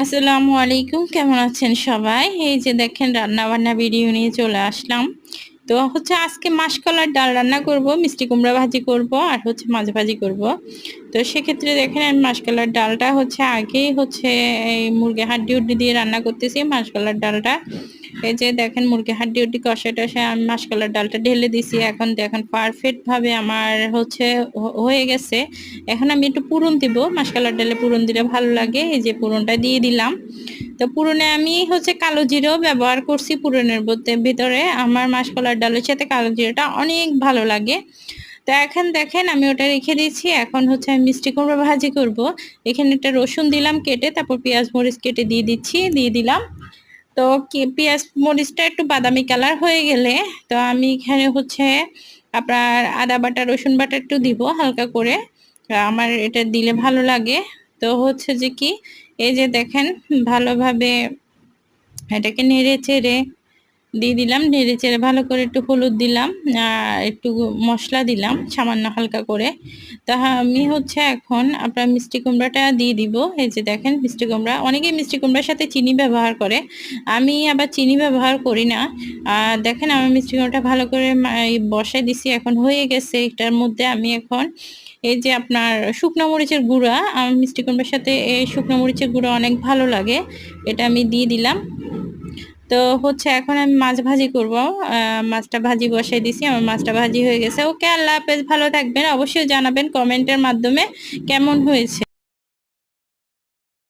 আসসালামু আলাইকুম, কেমন আছেন সবাই? এই যে দেখেন রান্না বান্না ভিডিও নিয়ে চলে আসলাম। তো হচ্ছে আজকে মাসকলার ডাল রান্না করব, মিষ্টি কুমড়া ভাজি করব, আর হচ্ছে মাছ ভাজি করব। তো সেক্ষেত্রে দেখেন আমি মাসকলার ডালটা হচ্ছে আগেই হচ্ছে এই মুরগি হাড্ডি উড্ডি দিয়ে রান্না করতেছি মাসকলার ডালটা। এই যে দেখেন মুরগি হাড্ডি উড্ডি কষায় টষায় আমি মাসকলার ডালটা ঢেলে দিছি। এখন দেখেন পারফেক্ট ভাবে আমার হচ্ছে হয়ে গেছে। এখন আমি একটু পুরন দিব, মাসকলার ডালে পুরন দিলে ভালো লাগে। এই যে পুরনটা দিয়ে দিলাম। তো পুরনে আমি হচ্ছে কালো জিরাও ব্যবহার করছি পুরনের ভিতরে। আমার মাসকলার ডালের সাথে কালো জিরাটা অনেক ভালো লাগে। তো এখন দেখেন আমি ওটা রেখে দিয়েছি। এখন হচ্ছে আমি মিষ্টি কুমড়া ভাজি করব। এখানে একটা রসুন দিলাম কেটে, তারপর পেঁয়াজ মরিচ কেটে দিয়ে দিলাম। তো কি পেঁয়াজ মরিচটা একটু বাদামি কালার হয়ে গেলে তো আমি এখানে হচ্ছে আপনার আদা বাটা রসুন বাটা একটু দিব হালকা করে। আমার এটা দিলে ভালো লাগে। তো হচ্ছে যে কি, এই যে দেখেন ভালোভাবে এটাকে নেড়ে চেড়ে দিয়ে দিলাম। নেড়ে চেড়ে ভালো করে একটু হলুদ দিলাম, আর একটু মশলা দিলাম সামান্য হালকা করে। তা আমি হচ্ছে এখন আপনার মিষ্টি কুমড়াটা দিয়ে দিব। এই যে দেখেন মিষ্টি কুমড়া, অনেকেই মিষ্টি কুমড়ার সাথে চিনি ব্যবহার করে, আমি আবার চিনি ব্যবহার করি না। আর দেখেন আমার মিষ্টি কুমড়াটা ভালো করে বসাই দিছি, এখন হয়ে গেছে। এটার মধ্যে আমি এখন এই যে আপনার শুকনো মরিচের গুঁড়া, আমার মিষ্টি কুমড়ার সাথে এই শুকনো মরিচের গুঁড়া অনেক ভালো লাগে, এটা আমি দিয়ে দিলাম। তো হচ্ছে এখন আমি মাছ ভাজি করব। মাছটা ভাজি বসাই দিছি, আমার মাছটা ভাজি হয়ে গেছে। ওকে, আল্লাহ হাফেজ, ভালো থাকবেন, অবশ্যই জানাবেন কমেন্টের মাধ্যমে কেমন হয়েছে।